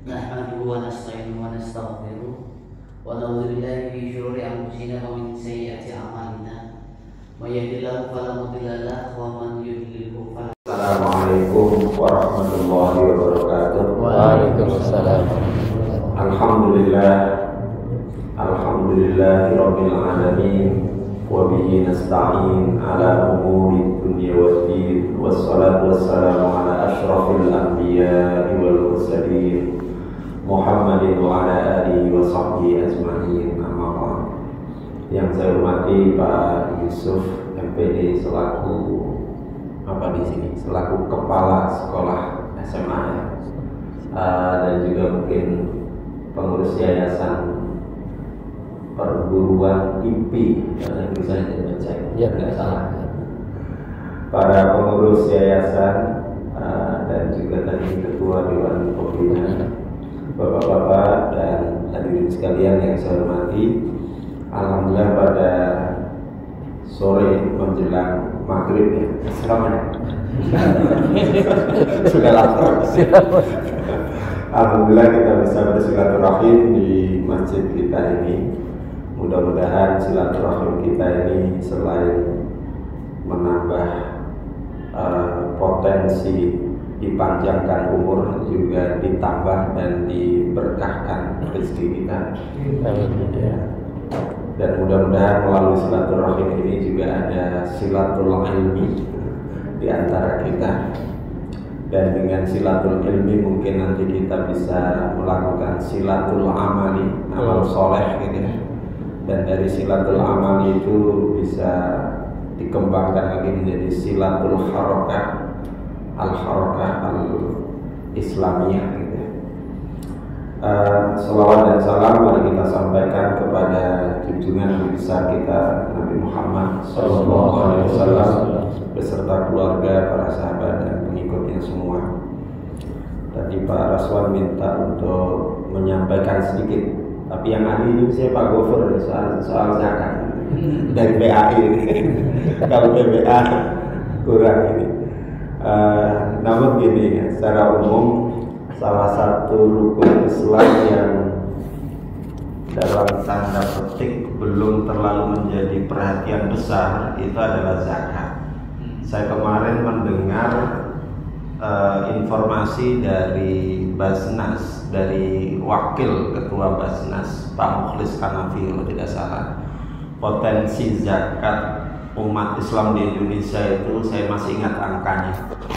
نحمده ونستعينه ونستغفره ونعوذ بالله من شرور أنفسنا ومن سيئات أعمالنا من يهد الله فلا مضل له ومن يضلل فلا. Assalamualaikum warahmatullahi wabarakatuh. Waalaikumsalam. Alhamdulillahirabbil alamin wa bihi nasta'in ala umuri dunya waddin wassalatu wassalamu ala asyrafil anbiya'i wal mursalin Muhammadin wa ala alihi wa sahbihi ajma'in. Amma ba'd. Yang saya hormati Pak Yusuf MPD selaku selaku kepala sekolah SMA dan juga mungkin pengurus yayasan perguruan IPI yang bisa dibaca Ya, nggak salah. Para pengurus yayasan dan juga tadi ketua dewan pembina, bapak-bapak dan hadirin sekalian yang saya hormati. Alhamdulillah pada sore menjelang maghrib ya, sudah lapar. Alhamdulillah kita bisa bersilaturahim di masjid kita ini. Mudah-mudahan silaturahim kita ini selain menambah potensi dipanjangkan umur, juga ditambah dan diberkahkan rezeki kita. Dan mudah-mudahan melalui silaturahim ini juga ada silatul ilmi di antara kita. Dan dengan silatul ilmi mungkin nanti kita bisa melakukan silatul amali, amal soleh gitu ya. Dan dari silatul amali itu bisa dikembangkan lagi menjadi silatul harokah, al-harokah al-islamiyah gitu ya. Salawat dan salam mari kita sampaikan kepada junjungan Nabi besar kita Nabi Muhammad SAW beserta keluarga, para sahabat dan pengikutnya semua. Tadi Pak Raswan minta untuk menyampaikan sedikit, tapi yang ahli ini saya Pak Gofur soal zakat dari BAI. Kalau PBA kurang ini. Namun gini ya, secara umum salah satu rukun Islam yang dalam tanda petik belum terlalu menjadi perhatian besar itu adalah zakat. Saya kemarin mendengar informasi dari Basnas, dari wakil ketua Basnas Pak Mukhlis Hanafi kalau tidak salah, potensi zakat umat Islam di Indonesia itu saya masih ingat angkanya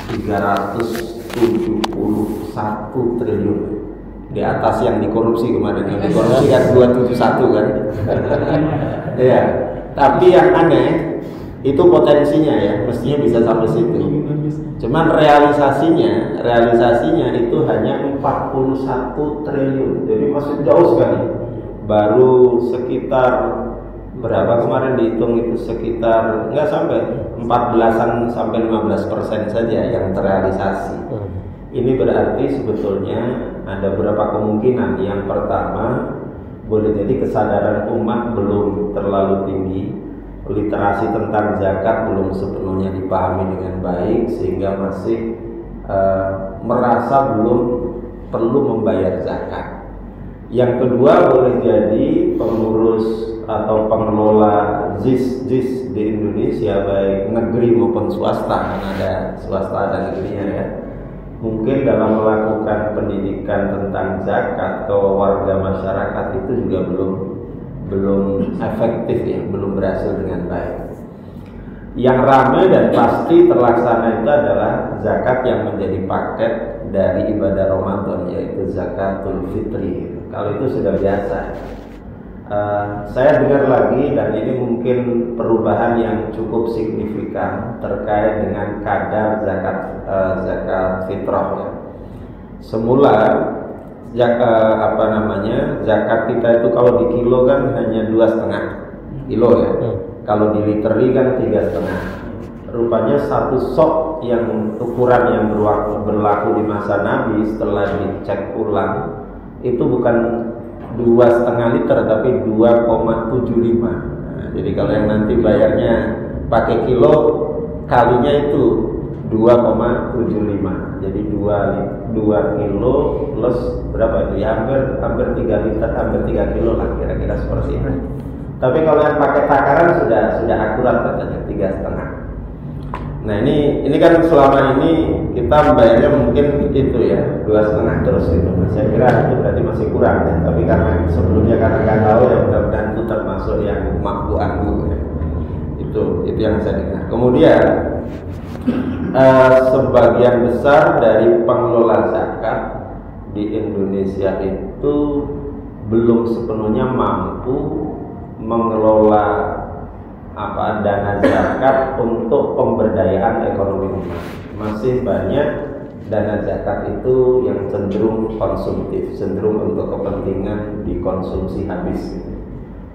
371 triliun, di atas yang dikorupsi kemarin. Yang dikorupsi kan 271 kan. Ya, tapi yang aneh itu potensinya ya, mestinya bisa sampai situ. Cuman realisasinya itu hanya 41 triliun. Jadi masih jauh sekali. Baru sekitar berapa kemarin dihitung itu sekitar nggak sampai 14-an sampai 15% saja yang terrealisasi. Ini berarti sebetulnya ada beberapa kemungkinan. Yang pertama, boleh jadi kesadaran umat belum terlalu tinggi, literasi tentang zakat belum sepenuhnya dipahami dengan baik sehingga masih merasa belum perlu membayar zakat. Yang kedua, boleh jadi pengurus atau pengelola ZIS di Indonesia, baik negeri maupun swasta, kan ada swasta dan negerinya ya, mungkin dalam melakukan pendidikan tentang zakat ke warga masyarakat itu juga belum efektif ya, belum berhasil dengan baik. Yang ramai dan pasti terlaksana itu adalah zakat yang menjadi paket dari ibadah Ramadan, yaitu zakatul fitri. Kalau itu sudah biasa. Saya dengar lagi, dan ini mungkin perubahan yang cukup signifikan terkait dengan kadar zakat fitrah ya. Semula zakat kita itu kalau di kilo kan hanya 2,5 kilo ya. Kalau di literi kan 3,5. Rupanya satu sok yang ukuran yang berlaku di masa Nabi setelah dicek ulang itu bukan 2,5 liter tapi 2,75. Jadi kalau yang nanti bayarnya pakai kilo, kalinya itu 2,75. Jadi 2 kilo plus berapa itu ya, hampir 3 liter, hampir 3 kilo lah kira-kira seperti itu. Tapi kalau yang pakai takaran sudah akurat katanya 3,5. Nah ini kan selama ini kita membayarnya mungkin itu ya 2,5 terus itu. Nah, saya kira itu berarti masih kurang ya. Tapi karena sebelumnya karena nggak tahu ya, mudah-mudahan itu termasuk yang mampu anggu ya. Itu yang saya dengar. Kemudian sebagian besar dari pengelola zakat di Indonesia itu belum sepenuhnya mampu mengelola dana zakat untuk pemberdayaan ekonomi umat. Masih banyak dana zakat itu yang cenderung konsumtif, cenderung untuk kepentingan dikonsumsi habis.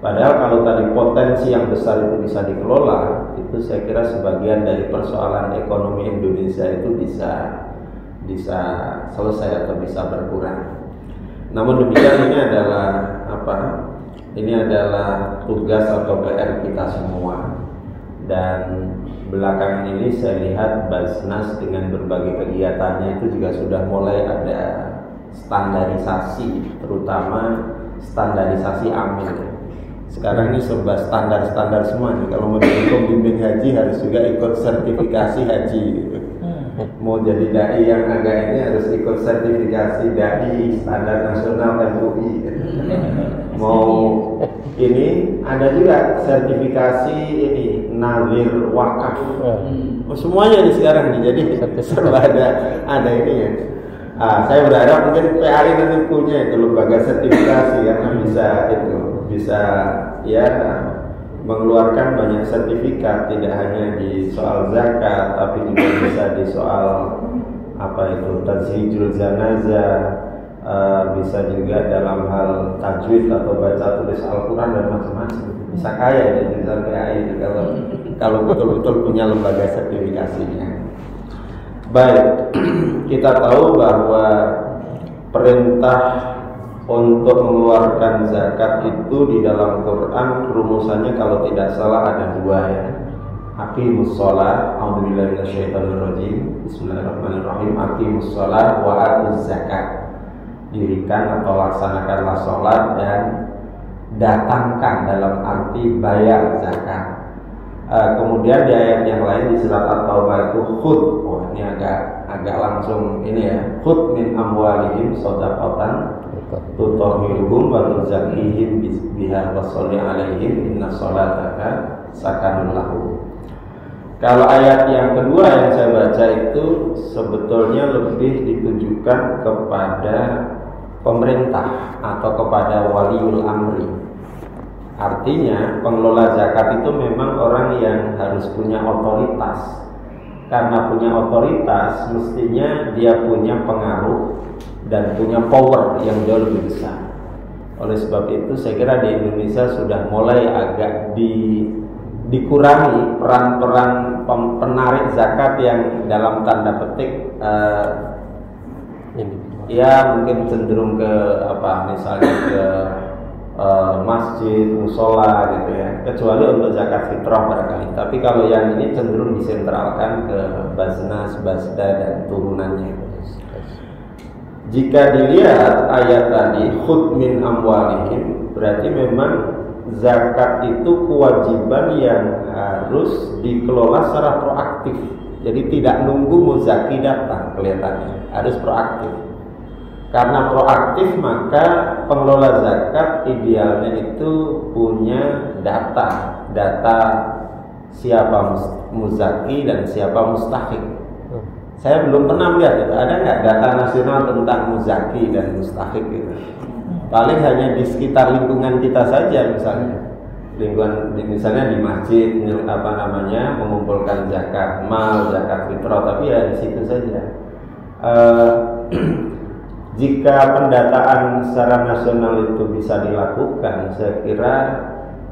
Padahal kalau tadi potensi yang besar itu bisa dikelola, itu saya kira sebagian dari persoalan ekonomi Indonesia itu bisa selesai atau bisa berkurang. Namun demikian ini adalah Ini adalah tugas atau PR kita semua. Dan belakangan ini saya lihat Basnas dengan berbagai kegiatannya itu juga sudah mulai ada standarisasi, terutama standarisasi amil. Sekarang ini serba standar semua nih. Kalau mau jadi pembimbing haji harus juga ikut sertifikasi haji gitu. Mau jadi dai yang agak ini harus ikut sertifikasi dai standar nasional MUI gitu. Mau ini ada juga sertifikasi ini nazir wakaf. Semuanya nih sekarang nih, jadi serba ada ini ya. Saya berharap mungkin PAI nanti punya itu lembaga sertifikasi karena bisa ya mengeluarkan banyak sertifikat, tidak hanya di soal zakat tapi juga bisa di soal tazhijul janazah, bisa juga dalam hal tajwid atau baca tulis Al-Quran dan macam-macam. Bisa kaya ya jurusan PAI itu kalau betul-betul punya lembaga sertifikasinya. Baik, kita tahu bahwa perintah untuk mengeluarkan zakat itu di dalam Quran rumusannya kalau tidak salah ada 2 ya. Aqimus shalah, a'udzubillahi minasyaitonir rajim. Bismillahirrahmanirrahim. Aqimus shalah wa atuz zakat. Dirikan atau laksanakanlah sholat dan datangkan dalam arti bayar zakat. Kemudian di ayat yang lain di surat At-Taubah itu khud. Ini agak langsung ini ya. Khud min amwalihim shadaqatan tutahhiruhum wa tuzakkihim biha wa sholli alaihim inna sholataka sakanun lahum. Kalau ayat yang kedua yang saya baca itu sebetulnya lebih ditujukan kepada pemerintah atau kepada waliul amri. Artinya pengelola zakat itu memang orang yang harus punya otoritas. Karena punya otoritas mestinya dia punya pengaruh dan punya power yang jauh lebih besar. Oleh sebab itu saya kira di Indonesia sudah mulai agak dikurangi peran-peran penarik zakat yang dalam tanda petik ya mungkin cenderung ke misalnya ke masjid, musola gitu ya, kecuali untuk zakat fitrah barangkali. Tapi kalau yang ini cenderung disentralkan ke Basnas, Basda dan turunannya. Jika dilihat ayat tadi khud min amwalihim, berarti memang zakat itu kewajiban yang harus dikelola secara proaktif. Jadi tidak nunggu muzaki datang, kelihatannya harus proaktif. Karena proaktif maka pengelola zakat idealnya itu punya data siapa muzaki dan siapa mustahik. Saya belum pernah melihat itu. Ada nggak data nasional tentang muzaki dan mustahik itu? Paling hanya di sekitar lingkungan kita saja, misalnya di masjid mengumpulkan zakat mal, zakat fitrah, tapi ya di situ saja. Jika pendataan secara nasional itu bisa dilakukan, saya kira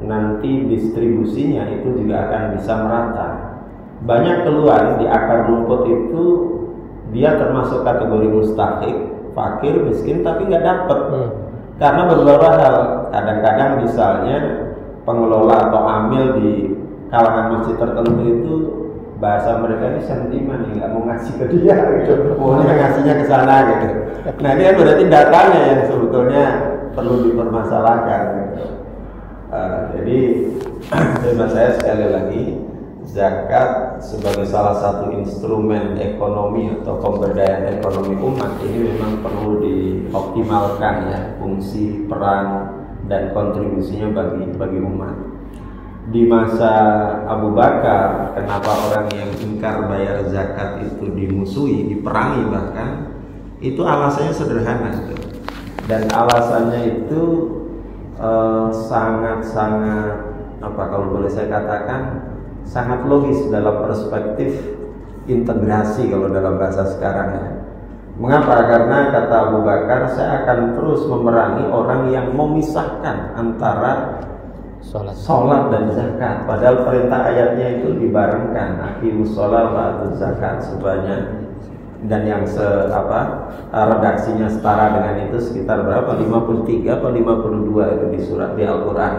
nanti distribusinya itu juga akan bisa merata. Banyak keluhan di akar rumput itu dia termasuk kategori mustahik, fakir, miskin, tapi nggak dapat. Karena beberapa hal, kadang-kadang misalnya pengelola atau amil di kalangan masjid tertentu itu bahasa mereka ini sentimen nih, nggak mau ngasih ke dia gitu, maunya ngasihnya ke sana gitu. Nah ini kan berarti datanya yang sebetulnya perlu dipermasalahkan gitu. Jadi tema saya sekali lagi, zakat sebagai salah satu instrumen ekonomi atau pemberdayaan ekonomi umat ini memang perlu dioptimalkan ya, fungsi, peran dan kontribusinya bagi umat. Di masa Abu Bakar, kenapa orang yang ingkar bayar zakat itu dimusuhi, diperangi bahkan, itu alasannya sederhana dan alasannya itu sangat-sangat apa kalau boleh saya katakan sangat logis dalam perspektif integrasi kalau dalam bahasa sekarang ya. Mengapa? Karena kata Abu Bakar, saya akan terus memerangi orang yang memisahkan antara sholat dan zakat. Padahal perintah ayatnya itu dibarengkan, aqimus sholat wa atuz zakat sebanyak, dan yang redaksinya setara dengan itu sekitar berapa? 53 atau 52 itu di surat di Al-Quran.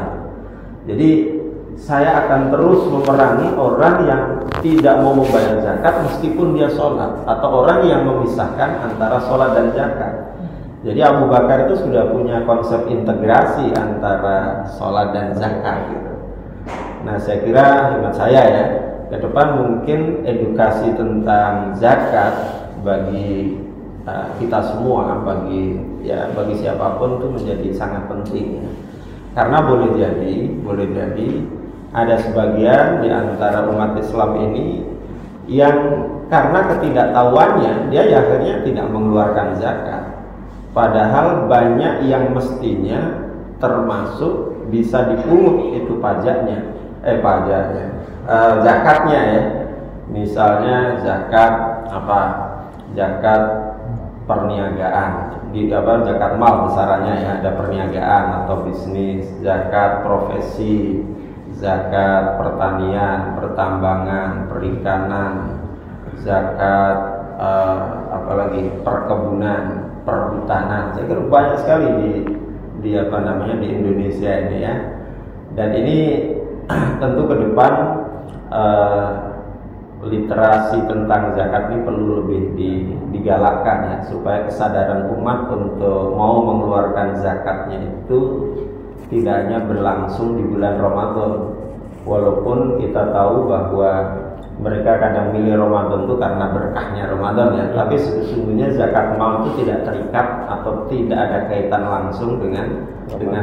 Jadi saya akan terus memerangi orang yang tidak mau membayar zakat meskipun dia sholat, atau orang yang memisahkan antara sholat dan zakat. Jadi Abu Bakar itu sudah punya konsep integrasi antara sholat dan zakat gitu. Nah saya kira, hemat saya ya, ke depan mungkin edukasi tentang zakat bagi kita semua, bagi siapapun itu menjadi sangat penting ya. Karena boleh jadi ada sebagian di antara umat Islam ini yang karena ketidaktahuannya dia akhirnya tidak mengeluarkan zakat. Padahal banyak yang mestinya termasuk bisa dipungut itu zakatnya ya. Misalnya zakat zakat perniagaan, zakat mal besarannya ya, ada perniagaan atau bisnis, zakat profesi, zakat pertanian, pertambangan, perikanan, zakat perkebunan, perhutanan. Saya kira banyak sekali di Indonesia ini ya. Dan ini tentu ke depan literasi tentang zakat ini perlu lebih digalakkan ya, supaya kesadaran umat untuk mau mengeluarkan zakatnya itu tidak hanya berlangsung di bulan Ramadan. Walaupun kita tahu bahwa mereka kadang milih Ramadan itu karena berkahnya Ramadan ya, tapi sesungguhnya zakat mal itu tidak terikat atau tidak ada kaitan langsung dengan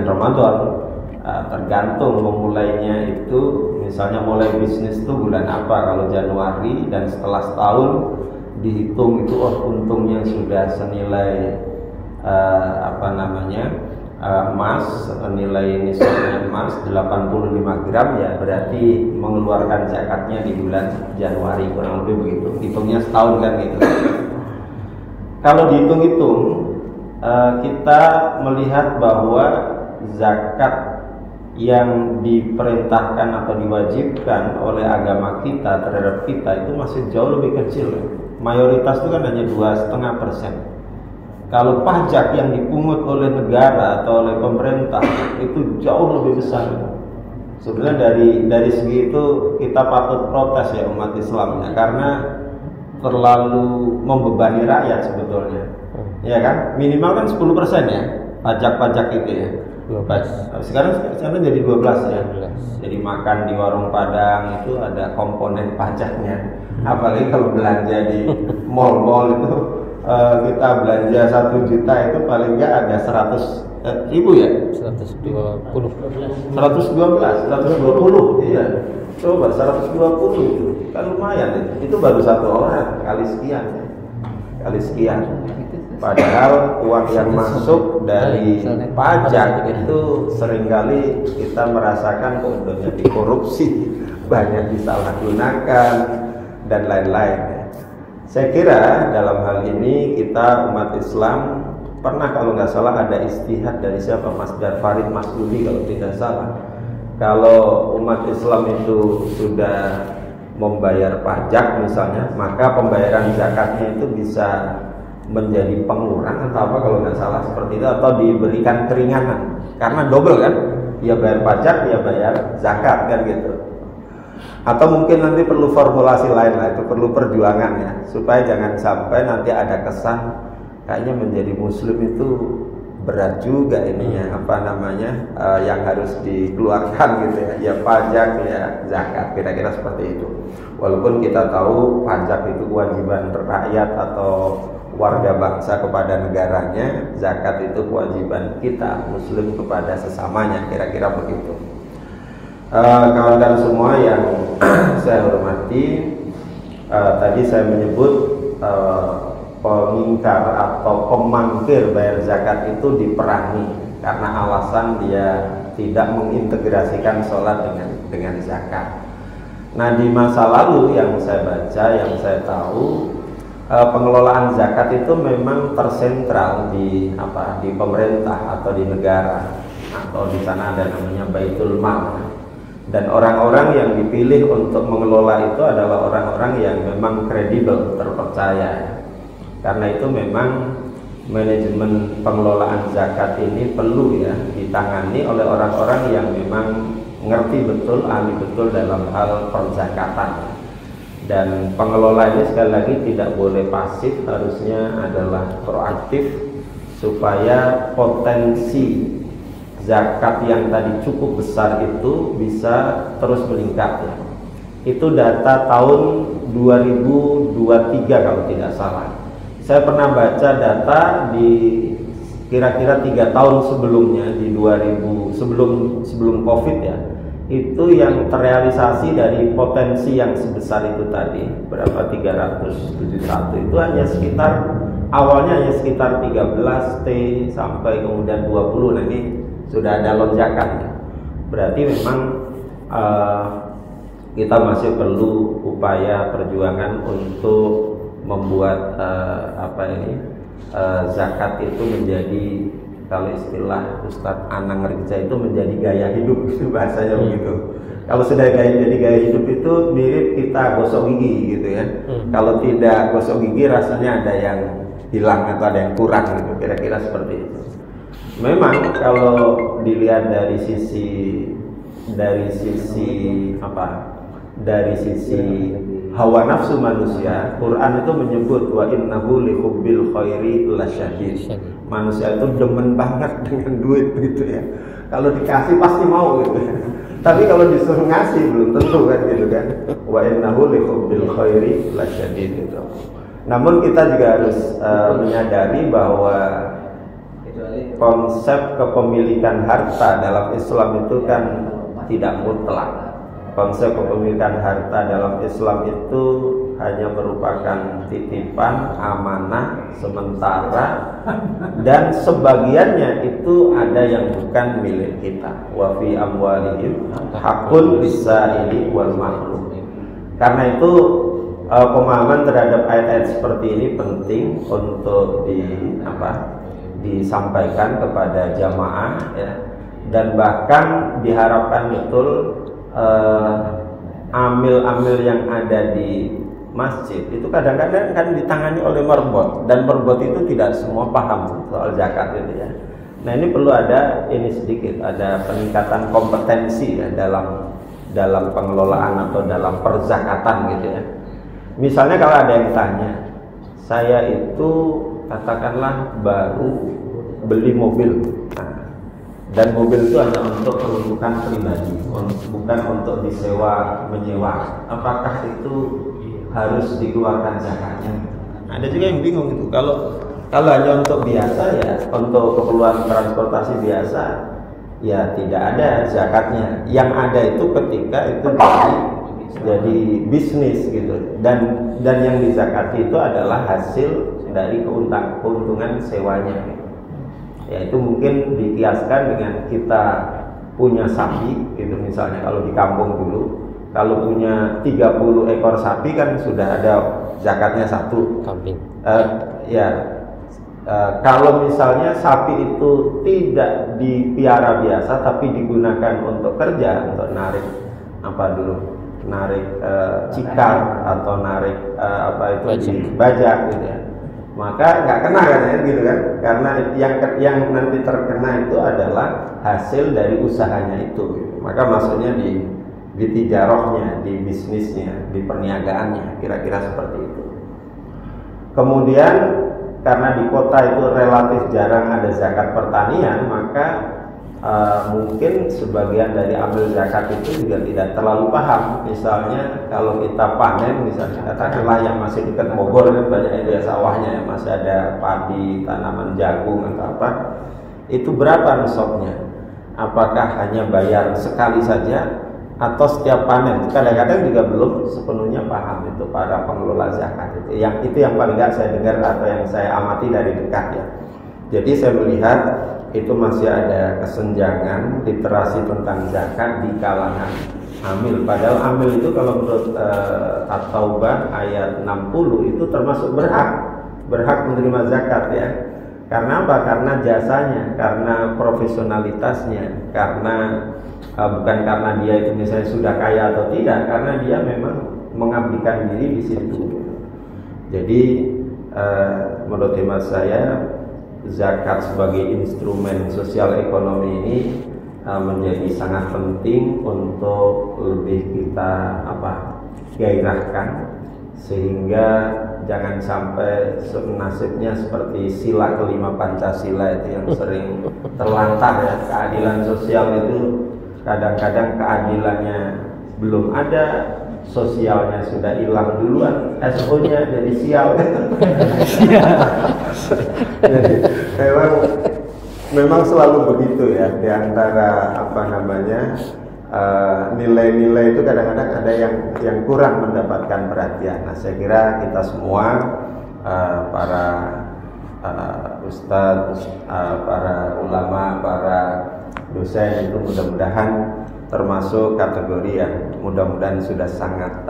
Ramadan. Tergantung memulainya itu, misalnya mulai bisnis itu bulan apa, kalau Januari, dan setelah setahun dihitung itu untungnya sudah senilai emas, nilai nisabnya emas 85 gram ya, berarti mengeluarkan zakatnya di bulan Januari, kurang lebih begitu. Hitungnya setahun kan gitu. Kalau dihitung-hitung kita melihat bahwa zakat yang diperintahkan atau diwajibkan oleh agama kita terhadap kita itu masih jauh lebih kecil. Mayoritas itu kan hanya 2,5%. Kalau pajak yang dipungut oleh negara atau oleh pemerintah itu jauh lebih besar. Sebenarnya dari segi itu kita patut protes ya umat Islam ya, karena terlalu membebani rakyat sebetulnya. Ya kan? Minimal kan 10% ya pajak-pajak itu ya. 12. Sekarang jadi 12 ya. Jadi makan di warung Padang itu ada komponen pajaknya. Apalagi kalau belanja di mall-mall itu kita belanja 1 juta itu paling nggak ada 100 ribu ya? 120 iya. Coba 120 itu kan lumayan itu baru satu orang kali sekian. Padahal uang yang masuk dari pajak itu seringkali kita merasakan udah jadi korupsi, banyak disalahgunakan dan lain-lain. Saya kira dalam hal ini kita umat Islam pernah, kalau nggak salah ada istihad dari siapa, Mas Farid Masudi kalau tidak salah. Kalau umat Islam itu sudah membayar pajak misalnya, maka pembayaran zakatnya itu bisa menjadi pengurang atau apa kalau nggak salah seperti itu, atau diberikan keringanan karena double kan, ya bayar pajak ya bayar zakat kan gitu. Atau mungkin nanti perlu formulasi lain lah, itu perlu perjuangan ya, supaya jangan sampai nanti ada kesan kayaknya menjadi muslim itu berat juga ininya, apa namanya, yang harus dikeluarkan gitu ya, ya pajak ya zakat, kira-kira seperti itu. Walaupun kita tahu pajak itu kewajiban rakyat atau warga bangsa kepada negaranya, zakat itu kewajiban kita muslim kepada sesamanya, kira-kira begitu. Kawan-kawan semua yang saya hormati, tadi saya menyebut pengingkar atau pemangkir bayar zakat itu diperangi karena alasan dia tidak mengintegrasikan sholat dengan zakat. Nah, di masa lalu yang saya baca, yang saya tahu, pengelolaan zakat itu memang tersentral di pemerintah atau di negara, atau di sana ada namanya Baitul Mal. Dan orang-orang yang dipilih untuk mengelola itu adalah orang-orang yang memang kredibel, terpercaya. Karena itu memang manajemen pengelolaan zakat ini perlu ya ditangani oleh orang-orang yang memang ngerti betul, ahli betul dalam hal perzakatan. Dan pengelola ini sekali lagi tidak boleh pasif, harusnya adalah proaktif supaya potensi zakat yang tadi cukup besar itu bisa terus meningkat ya. Itu data tahun 2023 kalau tidak salah. Saya pernah baca data di kira-kira 3 tahun sebelumnya, di 2000 sebelum Covid ya. Itu yang terrealisasi dari potensi yang sebesar itu tadi, berapa 371 itu hanya sekitar awalnya hanya sekitar 13 T sampai kemudian 20. Nah, ini sudah ada lonjakan ya. Berarti memang kita masih perlu upaya perjuangan untuk membuat zakat itu menjadi, kalau istilah Ustadz Anang Rizza itu menjadi gaya hidup, itu bahasanya begitu. Kalau sudah jadi gaya hidup itu mirip kita gosok gigi gitu ya. Kalau tidak gosok gigi rasanya ada yang hilang atau ada yang kurang gitu, kira-kira seperti itu. Memang kalau dilihat dari sisi hawa nafsu manusia, Quran itu menyebut wa innahu li hubbil khairi lasyadid. Manusia itu demen banget dengan duit gitu ya. Kalau dikasih pasti mau gitu. Tapi kalau disuruh ngasih belum tentu kan gitu kan. Wa innahu li hubbil khairi lasyadid gitu. Namun kita juga harus menyadari bahwa konsep kepemilikan harta dalam Islam itu kan tidak mutlak. Konsep kepemilikan harta dalam Islam itu hanya merupakan titipan, amanah, sementara, dan sebagiannya itu ada yang bukan milik kita. Wa fi amwalihim haqqun lis-sa'ili wal mahrum. Karena itu pemahaman terhadap ayat-ayat seperti ini penting untuk disampaikan kepada jamaah ya. Dan bahkan diharapkan betul amil-amil yang ada di masjid itu kadang-kadang kan ditangani oleh merbot, dan merbot itu tidak semua paham soal zakat itu ya. Nah, ini perlu ada ada peningkatan kompetensi ya dalam pengelolaan atau dalam perzakatan gitu ya. Misalnya kalau ada yang tanya, saya itu katakanlah baru beli mobil. Dan mobil itu hanya untuk peruntukan pribadi, bukan untuk menyewa. Apakah itu harus dikeluarkan zakatnya? Ada juga yang bingung itu. Kalau hanya untuk biasa ya, untuk keperluan transportasi biasa, ya tidak ada zakatnya. Yang ada itu ketika itu jadi bisnis gitu. Dan yang dizakati itu adalah hasil dari keuntungan sewanya. Ya, itu mungkin dikiaskan dengan kita punya sapi gitu, misalnya kalau di kampung dulu kalau punya 30 ekor sapi kan sudah ada zakatnya 1 kambing. Kalau misalnya sapi itu tidak dipiara biasa tapi digunakan untuk kerja, untuk narik cikar atau narik bajak gitu ya, maka nggak kena kan gitu kan, karena yang nanti terkena itu adalah hasil dari usahanya itu gitu. Maka maksudnya di tijarahnya, di bisnisnya, di perniagaannya, kira-kira seperti itu. Kemudian karena di kota itu relatif jarang ada zakat pertanian, maka mungkin sebagian dari ambil zakat itu juga tidak terlalu paham. Misalnya kalau kita panen, misalnya katakanlah yang masih dekat Bogor kan banyak dia sawahnya, masih ada padi, tanaman jagung atau apa, itu berapa nisabnya? Apakah hanya bayar sekali saja atau setiap panen? Kadang-kadang juga belum sepenuhnya paham itu para pengelola zakat itu. Itu yang paling nggak saya dengar atau yang saya amati dari dekat ya. Jadi saya melihat itu masih ada kesenjangan literasi tentang zakat di kalangan amil. Padahal amil itu kalau menurut At-Taubah ayat 60 itu termasuk berhak menerima zakat ya. Karena apa? Karena jasanya, karena profesionalitasnya, karena bukan karena dia itu misalnya sudah kaya atau tidak, karena dia memang mengabdikan diri di situ. Jadi menurut hemat saya zakat sebagai instrumen sosial ekonomi ini menjadi sangat penting untuk lebih kita gairahkan, sehingga jangan sampai nasibnya seperti sila kelima Pancasila itu yang sering terlantar ya. Keadilan sosial itu kadang-kadang keadilannya belum ada, sosialnya sudah hilang duluan, SO-nya jadi sial. Jadi memang selalu begitu ya, di antara nilai-nilai itu kadang-kadang ada yang kurang mendapatkan perhatian. Nah, saya kira kita semua para ustadz, para ulama, para dosen itu mudah-mudahan termasuk kategori yang mudah-mudahan sudah sangat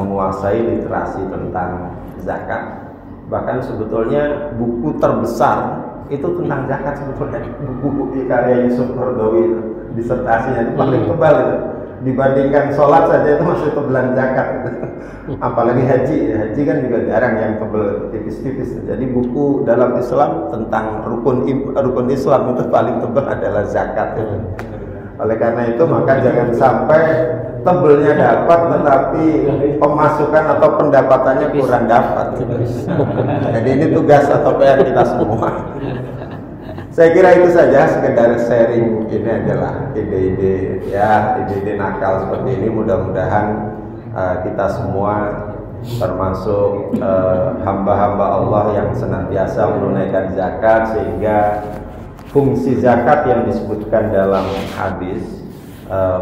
menguasai literasi tentang zakat. Bahkan sebetulnya buku terbesar itu tentang zakat sebetulnya, buku karya Yusuf Qaradawi itu, disertasinya itu paling tebal itu. Dibandingkan sholat saja itu masih tebelan zakat. Apalagi haji kan juga jarang yang tebel tipis-tipis. Jadi buku dalam Islam tentang rukun Islam itu paling tebal adalah zakat itu. Oleh karena itu maka jangan sampai tebelnya dapat tetapi pemasukan atau pendapatannya kurang dapat. Jadi ini tugas atau PR kita semua. Saya kira itu saja, sekedar sharing. Ini adalah ide-ide nakal seperti ini. Mudah-mudahan kita semua termasuk hamba-hamba Allah yang senantiasa menunaikan zakat, sehingga fungsi zakat yang disebutkan dalam hadis,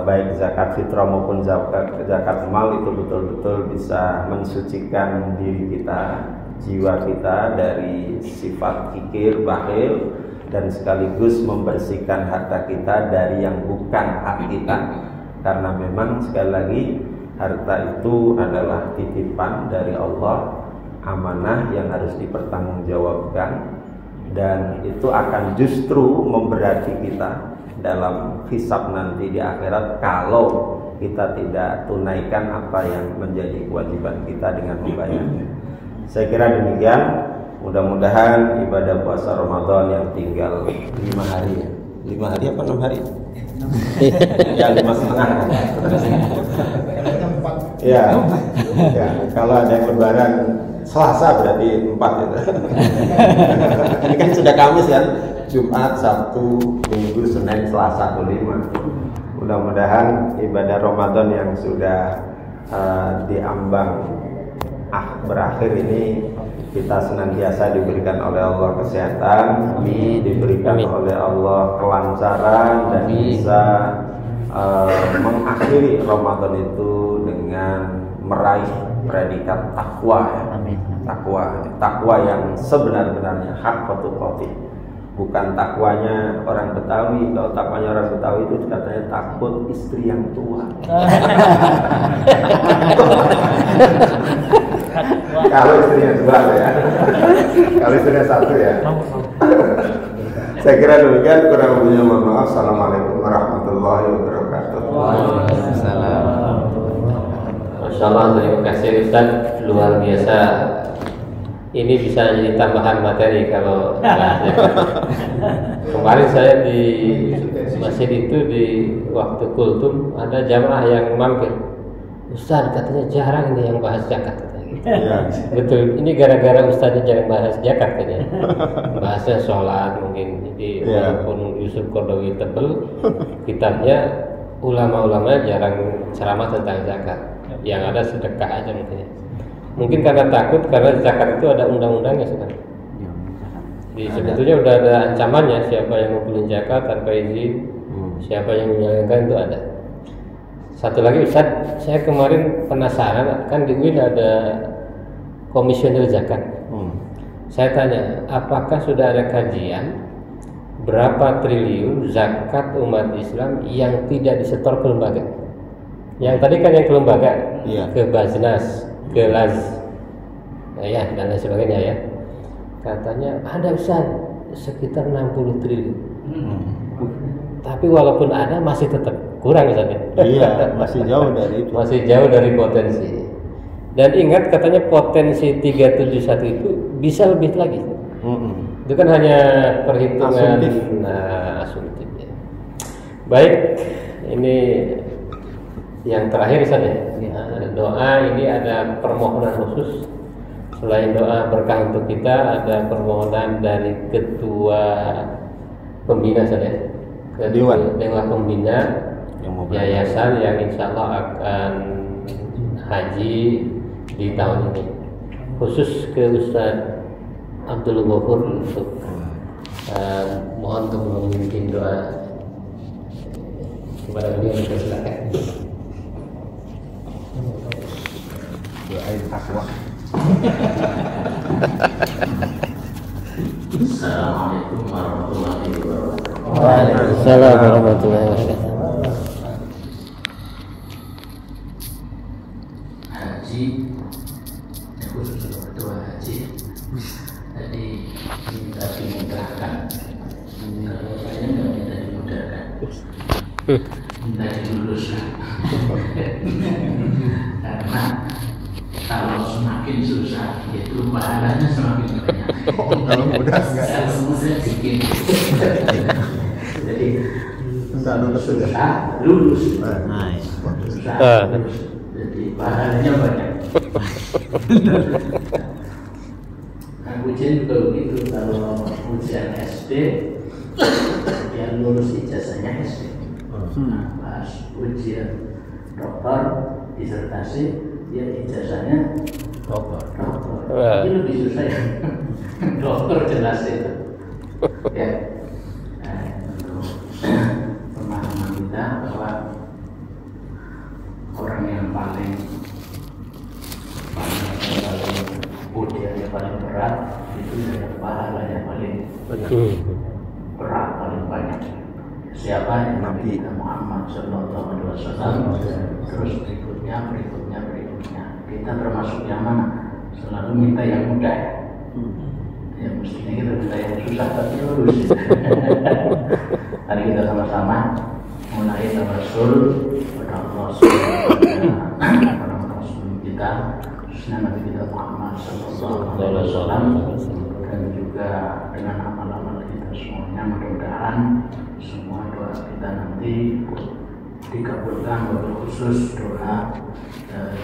baik zakat fitrah maupun zakat mal, itu betul-betul bisa mensucikan diri kita, jiwa kita dari sifat kikir, bakhil, dan sekaligus membersihkan harta kita dari yang bukan hak kita. Karena memang sekali lagi harta itu adalah titipan dari Allah, amanah yang harus dipertanggungjawabkan, dan itu akan justru memberati kita dalam hisab nanti di akhirat kalau kita tidak tunaikan apa yang menjadi kewajiban kita dengan membayarnya. Saya kira demikian. Mudah-mudahan ibadah puasa Ramadan yang tinggal 5 hari ya. 5 hari apa 6 hari? Ya 5,5. Ya. Kalau ada yang lebaran Selasa berarti 4 itu. Ini kan sudah Kamis kan? Jumat, Sabtu, Minggu, Senin, Selasa, 5. Mudah-mudahan ibadah Ramadan yang sudah diambang berakhir ini kita senantiasa diberikan oleh Allah kesehatan, diberikan oleh Allah kelancaran, dan bisa mengakhiri Ramadan itu dengan meraih predikat takwa ya. Takwa yang sebenar-benarnya, haqqatu qati. Bukan takwanya orang Betawi. Kalau takwanya orang Betawi itu katanya takut istri yang tua. Kalau istrinya 2 ya. Kalau istrinya 1 ya. Saya kira demikian, kurang lebihnya mohon maaf. Assalamualaikum warahmatullahi wabarakatuh. Waalaikumsalam. Masya Allah, terima kasih Ustaz, luar biasa ini bisa jadi tambahan materi kalau bahasnya. Kemarin saya di masjid itu di waktu kultum ada jamaah yang mampir. Ustaz katanya jarang ini yang bahas zakat katanya. Ya. Betul, ini gara-gara Ustaznya jarang bahas zakat katanya. Bahasnya sholat mungkin. Jadi walaupun Yusuf Qaradawi tebel, kitabnya ulama-ulama jarang ceramah tentang zakat. Yang ada sedekah aja mungkin. Mungkin karena takut, karena zakat itu ada undang-undangnya sekarang. Jadi sebetulnya udah ada ancamannya, siapa yang ngumpulin zakat tanpa izin, siapa yang menyalahkan itu ada. Satu lagi Ustaz, saya kemarin penasaran, kan di UIN ada komisioner zakat. Saya tanya, apakah sudah ada kajian berapa triliun zakat umat Islam yang tidak disetor ke lembaga? Yang tadi kan yang ke lembaga, ke Basnas, ke Laz, ya dan lain sebagainya ya. Katanya ada Ustaz sekitar 60 triliun. Tapi walaupun ada masih tetap kurang Ustaz. Iya, masih jauh dari itu. Masih jauh dari potensi. Dan ingat katanya potensi 371 itu bisa lebih lagi. Itu kan hanya perhitungan asumtif ya. Baik, ini yang terakhir saja. Doa ini ada permohonan khusus. Selain doa berkah untuk kita, ada permohonan dari ketua pembina saja. Dewan pembina yayasan yang insya Allah akan haji di tahun ini. Khusus ke Ustaz Abdul Ghafur untuk mohon untuk memimpin doa kepada beliau. Silakan. Doain takwa. Assalamualaikum warahmatullahi wabarakatuh. Waalaikumsalam warahmatullahi wabarakatuh. Haji, khusus ketua haji. Jadi minta dimudahkan. Kalau saya nggak minta dimudahkan, minta diluluskan. Karena kalau semakin susah, itu pahalanya semakin banyak. Kalau mudah enggak. Kalau mudah bikin. Jadi Enggak lulus sudah. Lulus. Nice. Susah, lulus. Jadi pahalanya banyak. Nah, ujian juga begitu. Kalau ujian SD, yang lulus ijazahnya SD. Nah, pas ujian dokter, disertasi, dia ijazahnya dokter. Ini lebih susah ya. Dokter jelas itu. Ya. Untuk pemahaman kita bahwa orang yang paling ujiannya paling berat itu yang pahalanya paling berat, paling banyak. Siapa yang Nabi Muhammad Sallallahu Alaihi Wasallam. Terus berikutnya. Kita termasuk yang mana? Selalu minta yang mudah. Ya mestinya kita minta yang susah tapi lulus. Mari kita sama-sama mulai tawasul kepada Allah Subhanahu kepada Rasul kita, khususnya Nabi kita Muhammad Sallallahu Alaihi Wasallam, dan juga dengan amal-amal kita semuanya. Mudah-mudahan semua doa kita nanti dikabulkan, khusus doa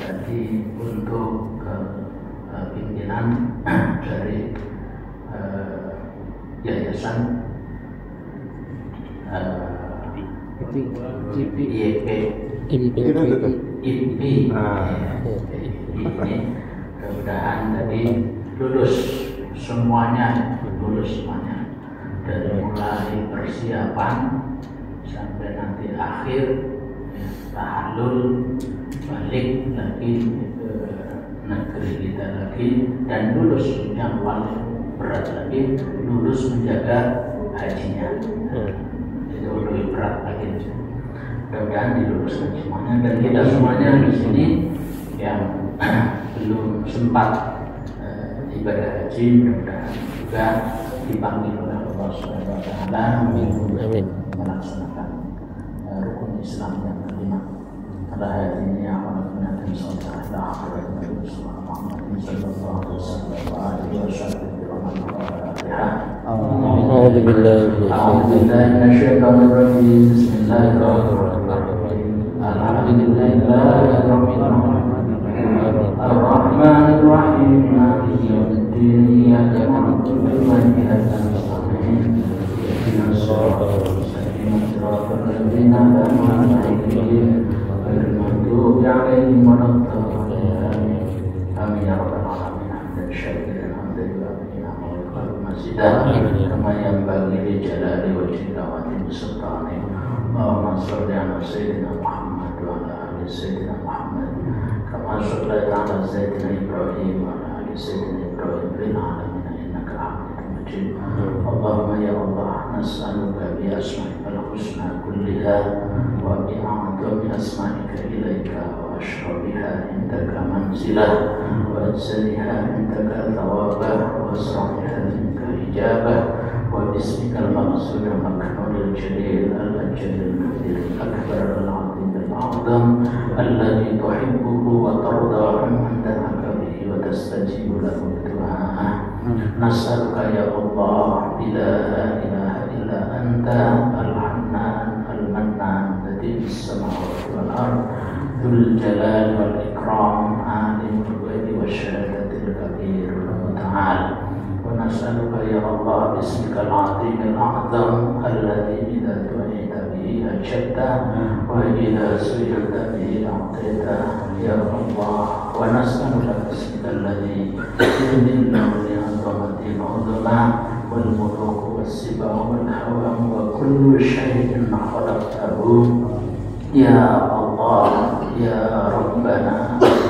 tadi untuk pimpinan dari yayasan IPI. Mudah-mudahan tadi lulus semuanya, dari mulai persiapan sampai nanti akhir, tahallul, balik lagi ke negeri kita lagi, dan lulus yang paling berat lagi, lulus menjaga hajinya. Jadi lebih berat lagi. Mudah-mudahan diluluskan semuanya, dan kita semuanya di sini yang belum sempat ibadah haji, mudah-mudahan juga dipanggil oleh Allah Subhanahu wa taala untuk melaksanakan rukun Islam yang kelima. على هذه النعمة والمنة صالحة إلى حضرة النبي محمد صلى الله عليه وسلم وآله وصحبه ومن والاه. أعوذ بالله من الشيطان الرجيم. بسم الله الرحمن الرحيم. الحمد لله رب العالمين الرحمن الرحيم مالك يوم الدين إياك نعبد وإياك نستعين اهدنا الصراط المستقيم صراط الذين أنعمت عليهم غير المغضوب عليهم ولا الضالين آمين يا رب العالمين. حمدا شاكرا حمدا يوافي نعمه ويكافئ مزيدا كما ينبغي لجلال وجهك وعظيم سلطانك. اللهم صل على سيدنا محمد وعلى آل سيدنا محمد كما صليت على سيدنا إبراهيم وعلى آل سيدنا إبراهيم في العالمين إنك حميد مجيد. اللهم يا الله نسألك بأسمائك الحسنى كلها وبأعظم أسمائك إليك وأشرفها عندك منزلة وأجزلها عندك ثوابا وأسرعها منك إجابة وباسمك المغفور المكنون الجليل الأجل الكبير الأكبر العظيم الأعظم الذي تحبه وترضى من دعاك به وتستجيب له بدعاءه. نسألك يا الله لا إله إلا أنت الحنان المنان الذي في السماوات والأرض ذو الجلال والإكرام عالم الغيب والشهادة الكبير المتعال. ونسألك يا الله باسمك العظيم الأعظم الذي إذا دعيت به أجبت وإذا سئلت به أعطيت يا الله. ونسألك باسمك الذي يذل لعظمة العظمى والملوك والسباع والهوام وكل شيء خلقته يا الله يا ربنا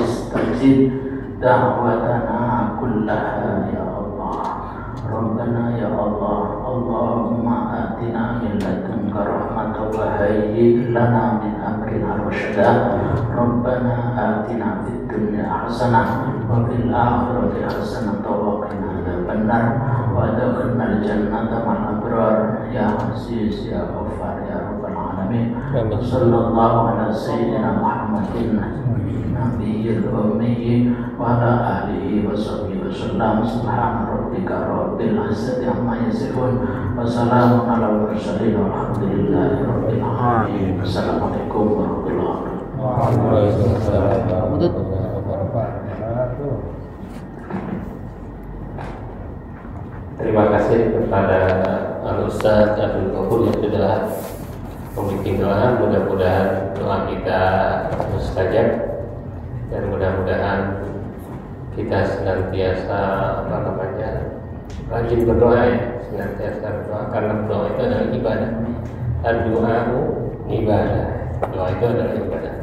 استجب دعوتنا كلها يا الله. ربنا يا الله اللهم آتنا من لدنك رحمة وهيئ لنا من أمرنا رشدا. ربنا آتنا في الدنيا حسنة وفي الآخرة حسنة وقنا عذاب النار وأدخلنا الجنة مع الأبرار يا عزيز يا غفار يا رب العالمين. وصلى الله على سيدنا محمد النبي الأمي وعلى آله وصحبه وسلم. سبحان ربك رب العزة عما يصفون وسلام على المرسلين والحمد لله رب العالمين. السلام عليكم ورحمة الله وبركاته. Terima kasih kepada Al-Ustaz Abdul Ghafur yang sudah membimbing doa. Mudah-mudahan doa kita mustajab dan mudah-mudahan kita senantiasa rajin berdoa ya, senantiasa berdoa karena doa itu adalah ibadah. Doa ibadah, doa itu adalah ibadah.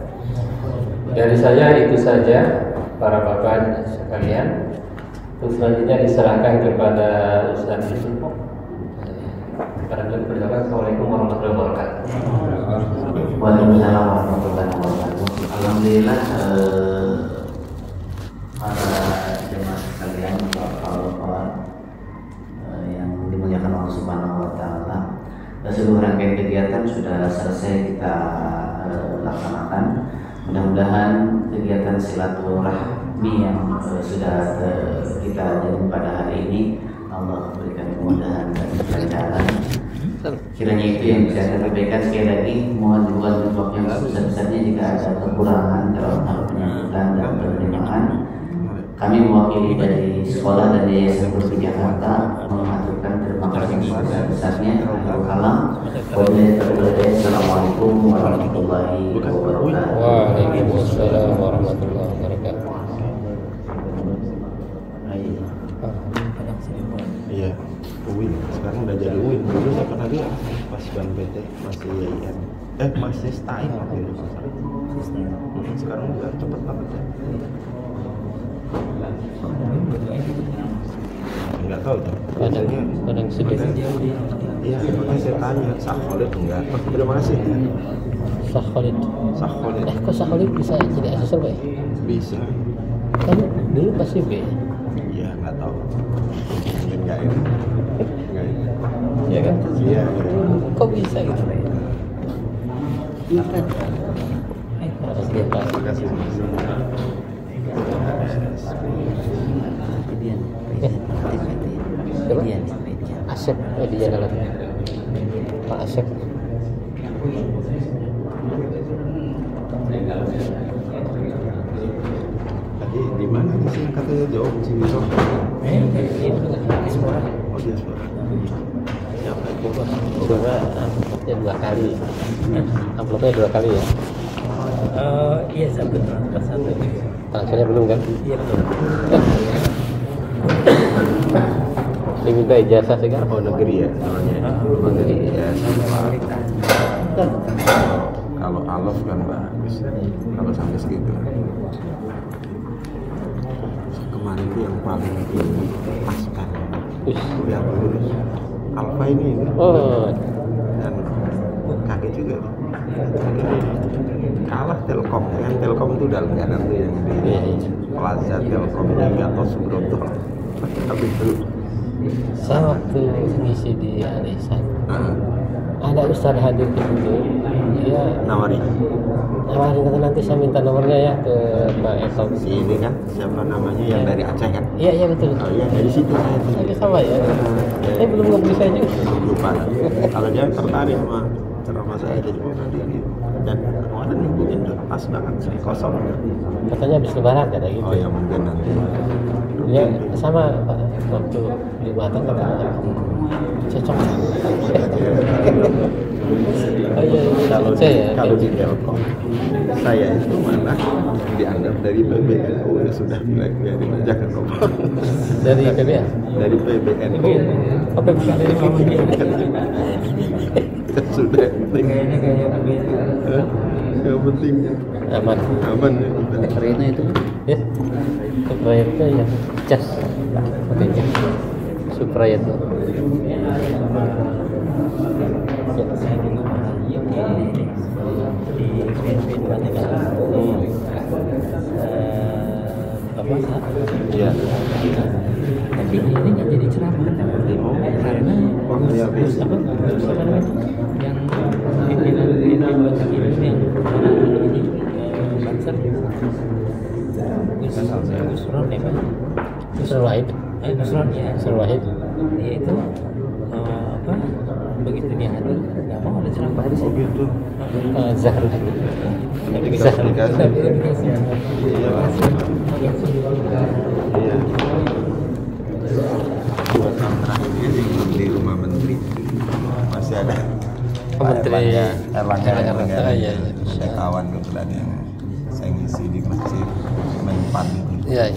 Dari saya itu saja para bapak sekalian. Terus selanjutnya diserahkan kepada Ustaz Yusuf. Assalamualaikum warahmatullahi wabarakatuh. Waalaikumsalam warahmatullahi wabarakatuh. Alhamdulillah para jemaah sekalian, bapak-bapak yang dimuliakan Allah Subhanahu wa taala. Seluruh rangkaian kegiatan sudah selesai kita laksanakan. Mudah-mudahan kegiatan silaturahmi yang sudah kita jalani pada hari ini Allah berikan kemudahan dan kelancaran. Kiranya itu yang bisa saya sampaikan. Sekali lagi mohon dukungan yang sebesar-besarnya jika ada kekurangan dalam hal penyambutan dan penerimaan. Kami mewakili dari sekolah dan Yayasan Kursi Jakarta mengaturkan terima kasih sebesar-besarnya. Assalamualaikum warahmatullahi wabarakatuh. Waalaikumsalam warahmatullahi wabarakatuh. Iya, UIN sekarang udah jadi UIN. Dulu saya pernah lihat pas ban PT masih IAIN, masih STAIN waktu itu. Sekarang udah cepet banget ya. Enggak tahu tuh. Kadang sedikit. Iya, makanya saya tanya, Sakholid enggak? Terima kasih. Sakholid. Kok Sakholid bisa jadi asesor Pak? Bisa. Kan dulu pasti B. Iya, enggak tahu. Mungkin enggak ini. Iya kan? Iya. Kok bisa gitu? kasih. Asep, dia dalam Pak Asep. Tadi di mana sih katanya jauh sini so? Oh dia suara. Siapa itu? Suara amplopnya 2 kali. Amplopnya 2 kali ya? Iya, satu. Transfernya belum kan? Iya, betul. Diminta ijazah sih kan? Oh negeri ya namanya. Negeri ya sama. Kalau alaf kan bagus. Kalau sampai segitu. Kemarin itu yang paling tinggi Pascal. Yang lulus Alfa ini. Oh. Dan kaget juga. Kalah Telkom kan, Telkom itu udah langganan tuh yang di Plaza Telkom di Gatot Subroto. Tapi itu Saya waktu ngisi di Alisan, ada Ustadz hadir di situ, dia nawarin kata nanti saya minta nomornya ya ke Pak Etok. si ini kan siapa namanya yang dari Aceh kan? Iya betul. Oh iya dari situ saya tuh. Ini sama ya. Saya belum ngerti saya juga. Lupa. Kalau dia tertarik sama ceramah saya jadi nanti ini dan kemarin hubungin tuh pas banget sih kosong. Katanya habis lebaran kata gitu. Oh ya mungkin nanti. Ya sama Pak, waktu di Batam katanya cocok. Oh iya, kalau di Telkom saya itu malah dianggap dari PBNU ya sudah biarin aja kan nomor dari PBN. dari PBNU Oh PBN. sudah penting yang penting Aman ya kita Karena itu ya. Suprayitnya ya cas katanya Suprayit tuh. saya dulu di BNP Dua Negara. Bapak iya tapi ini nggak jadi ceramah karena ya bis apa namanya yang pimpinan Dua Negara yang ini Banser Gusron ya Pak. Gusron Wahid. Gusron ya. Gusron Wahid. Dia itu apa begitu dia hadir nggak mau ada ceramah di sini. gitu Zahra. dikasih iya iya 2 tahun terakhir ini di rumah menteri masih ada Menteri Erlangga iya. saya kawan kebetulan yang saya ngisi di masjid Menpan itu Iya.